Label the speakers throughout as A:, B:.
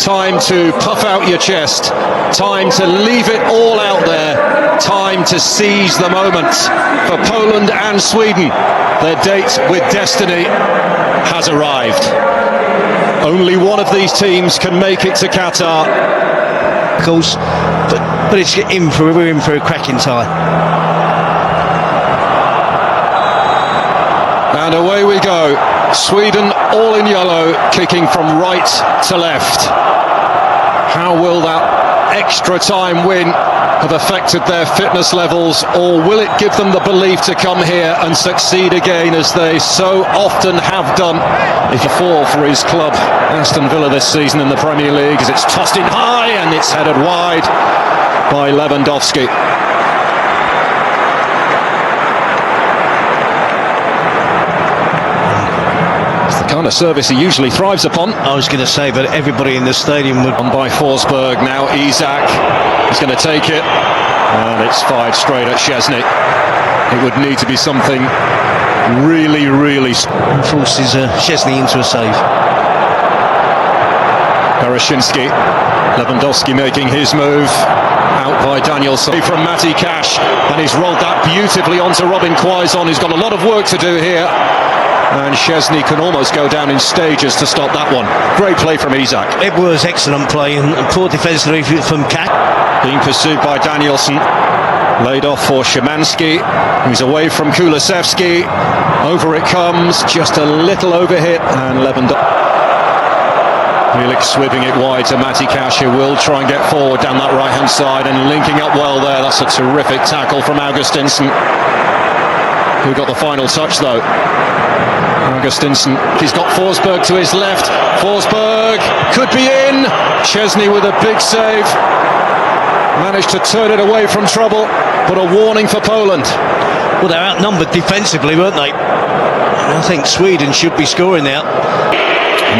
A: Time to puff out your chest. Time to leave it all out there. Time to seize the moment. For Poland and Sweden, their date with destiny has arrived. Only one of these teams can make it to Qatar.
B: Of course, but we're in for a cracking tie.
A: And away we go. Sweden all in yellow, kicking from right to left. How will that extra time win have affected their fitness levels, or will it give them the belief to come here and succeed again as they so often have done? If you fall for his club, Aston Villa, this season in the Premier League, as it's tossed in high and it's headed wide by Lewandowski. Kind of service he usually thrives upon.
B: I was going to say, but everybody in the stadium would.
A: On by Forsberg now. Isak is going to take it, and it's fired straight at Szczesny. It would need to be something really
B: forces Szczesny into a save.
A: Perashinsky, Lewandowski making his move. Out by Danielson from Matty Cash, and he's rolled that beautifully onto Robin Quaison, who's got a lot of work to do here. And Szczesny can almost go down in stages to stop that one. Great play from Isak.
B: It was excellent play and poor defensively from Kat.
A: Being pursued by Danielson. Laid off for Szymanski. He's away from Kulusevski. Over it comes. Just a little overhit. And Lewandowski. Felix sweeping it wide to Matty Cash, who will try and get forward down that right-hand side and linking up well there. That's a terrific tackle from Augustinsson, who got the final touch though. Augustinsson, he's got Forsberg to his left. Forsberg could be in. Szczesny with a big save. Managed to turn it away from trouble, but a warning for Poland.
B: Well, they're outnumbered defensively, weren't they? I think Sweden should be scoring now.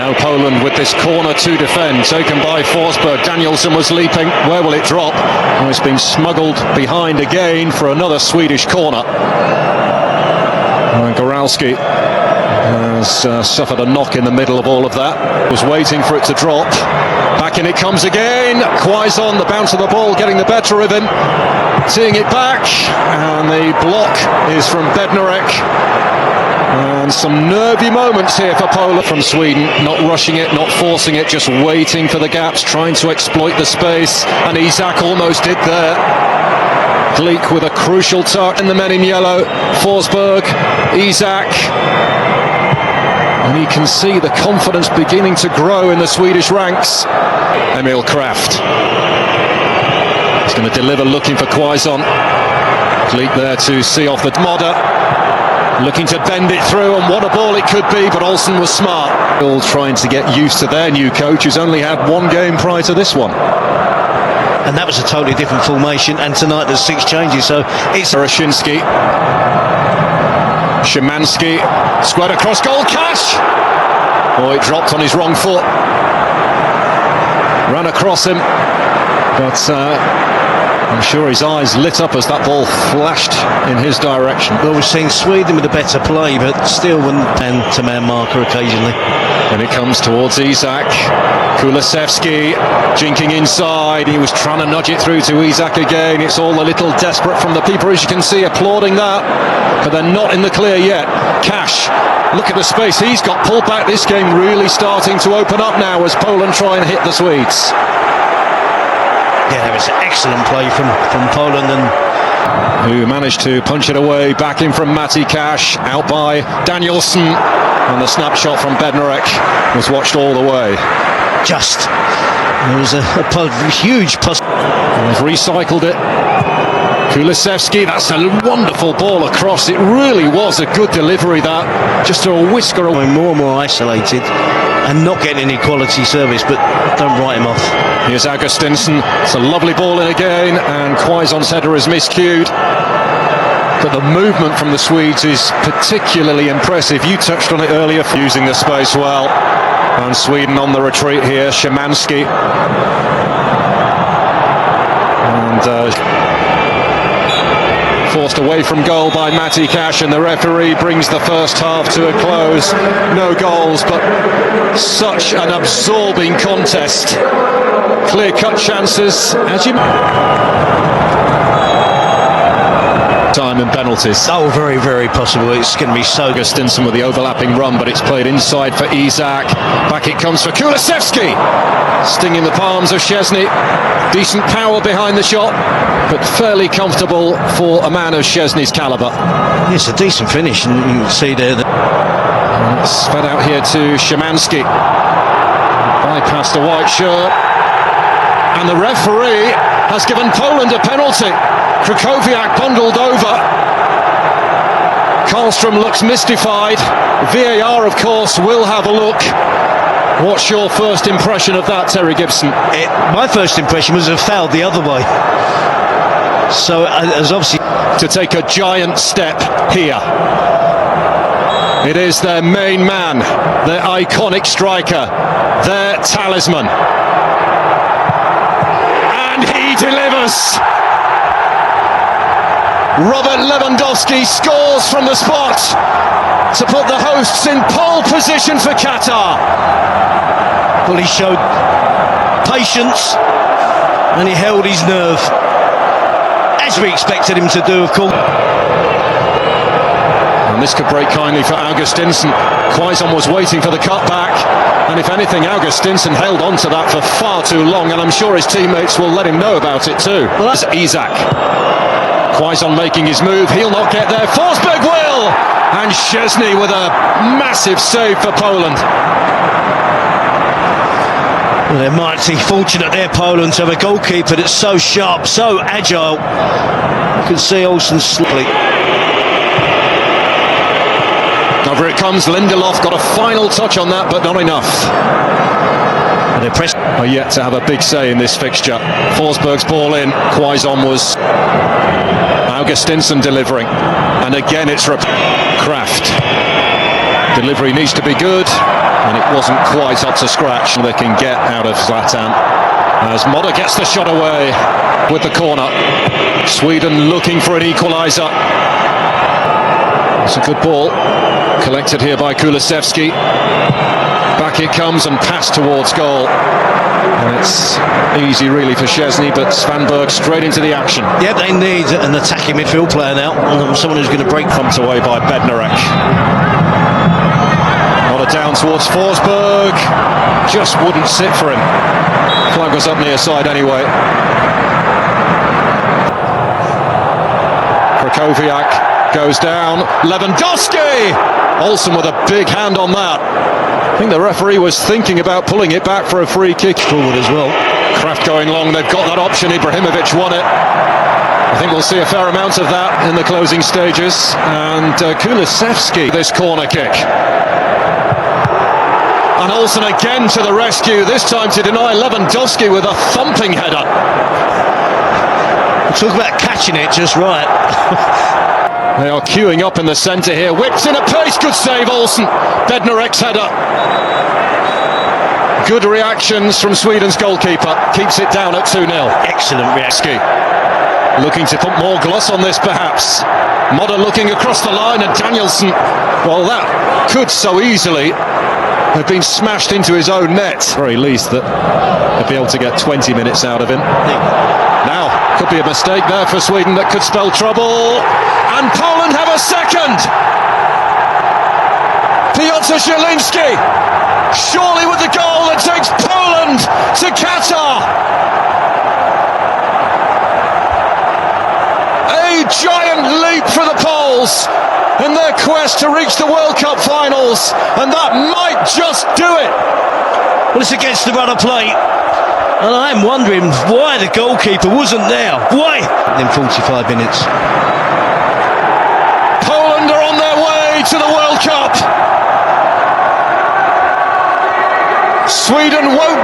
A: Now Poland with this corner to defend, taken by Forsberg. Danielson was leaping. Where will it drop? Oh, it's been smuggled behind again for another Swedish corner. Goralski has suffered a knock in the middle of all of that. Was waiting for it to drop. Back in it comes again. Quaison, the bounce of the ball getting the better of him. Seeing it back, and the block is from Bednarek. And some nervy moments here for Poland from Sweden. Not rushing it, not forcing it, just waiting for the gaps, trying to exploit the space. And Isak almost did there. Gleek with a crucial touch, and the men in yellow. Forsberg, Isak. And you can see the confidence beginning to grow in the Swedish ranks. Emil Kraft. He's going to deliver, looking for Quaison. Gleek there to see off the Modder. Looking to bend it through, and what a ball it could be, but Olsen was smart. All trying to get used to their new coach, who's only had one game prior to this one.
B: And that was a totally different formation, and tonight there's 6 changes, so it's...
A: Perashinsky. Szymanski. Squared across goal. Cash! Oh, it dropped on his wrong foot. Ran across him, but I'm sure his eyes lit up as that ball flashed in his direction.
B: Well, we've seen Sweden with a better play, but still man-to-man marker occasionally.
A: And it comes towards Isak. Kulusevski jinking inside. He was trying to nudge it through to Isak again. It's all a little desperate from the people, as you can see, applauding that. But they're not in the clear yet. Cash, look at the space he's got. Pulled back. This game really starting to open up now as Poland try and hit the Swedes.
B: Yeah, that was excellent play from Poland, and
A: who managed to punch it away. Back in from Matty Cash, out by Danielson, and the snapshot from Bednarek was watched all the way.
B: It was a huge push.
A: They've recycled it. Kulusevski, that's a wonderful ball across. It really was a good delivery, that. Just a whisker away.
B: More and more isolated and not getting any quality service, but don't write him off.
A: Here's Augustinsson. It's a lovely ball in again, and Quaison's header is miscued. But the movement from the Swedes is particularly impressive. You touched on it earlier, using the space well. And Sweden on the retreat here. Szymanski. And forced away from goal by Matty Cash, and the referee brings the first half to a close. No goals, but such an absorbing contest. clear-cut chances, as you... Time and penalties.
B: Oh, very, very possible. It's going to be so good.
A: Augustinson with the overlapping run, but it's played inside for Isak. Back it comes for Kulusevski. Stinging the palms of Szczesny. Decent power behind the shot, but fairly comfortable for a man of Szczesny's calibre.
B: It's a decent finish, and you can see there that...
A: It's fed out here to Szymanski. Bypassed the white shirt. And the referee has given Poland a penalty. Krychowiak bundled over. Karlstrom looks mystified. VAR, of course, will have a look. What's your first impression of that, Terry Gibson?
B: My first impression was a foul the other way. So, as obviously...
A: To take a giant step here. It is their main man, their iconic striker, their talisman. And he delivers! Robert Lewandowski scores from the spot to put the hosts in pole position for Qatar.
B: Well, he showed patience and he held his nerve, as we expected him to do, of course.
A: And this could break kindly for Augustinson. Quaison was waiting for the cutback, and if anything, Augustinson held on to that for far too long, and I'm sure his teammates will let him know about it too. Well, that's Isak. Quaison making his move, he'll not get there, Forsberg will! And Szczesny with a massive save for Poland.
B: Well, they're mighty fortunate there, Poland, to have a goalkeeper that's so sharp, so agile. You can see Olsen slightly.
A: Over it comes, Lindelof got a final touch on that, but not enough.
B: They're pressing.
A: Are yet to have a big say in this fixture. Forsberg's ball in, Quaison was... Augustinson delivering, and again it's Kraft. Delivery needs to be good, and it wasn't quite up to scratch. They can get out of Zlatan as Modder gets the shot away with the corner. Sweden looking for an equaliser. It's a good ball, collected here by Kulusevski. Back it comes and passed towards goal. And it's easy really for Szczesny, but Svanberg straight into the action.
B: Yeah, they need an attacking midfield player now, and someone who's going to break.
A: Thumped away by Bednarek. Not a down towards Forsberg. Just wouldn't sit for him. Flag was up near side anyway. Krychowiak goes down. Lewandowski! Olsen with a big hand on that. I think the referee was thinking about pulling it back for a free kick.
B: Forward as well.
A: Kraft going long, they've got that option. Ibrahimovic won it. I think we'll see a fair amount of that in the closing stages. And Kulusevski, this corner kick. And Olsen again to the rescue, this time to deny Lewandowski with a thumping header.
B: We'll talk about catching it just right.
A: They are queuing up in the centre here. Whipped in a pace, good save Olsen. Bednarek's header. Good reactions from Sweden's goalkeeper. Keeps it down at 2-0.
B: Excellent reaction.
A: Looking to put more gloss on this perhaps. Modder looking across the line, and Danielson, well, that could so easily have been smashed into his own net. Very least that they'd be able to get 20 minutes out of him. Now, could be a mistake there for Sweden that could spell trouble. And Poland have a second! Piotr Zielinski, surely with the goal that takes Poland to Qatar. A giant leap for the Poles in their quest to reach the World Cup finals, and that might just do it.
B: Well, it's against the run of play, and I'm wondering why the goalkeeper wasn't there. Why? In 45 minutes.
A: Poland are on their way to the World Cup. Sweden won't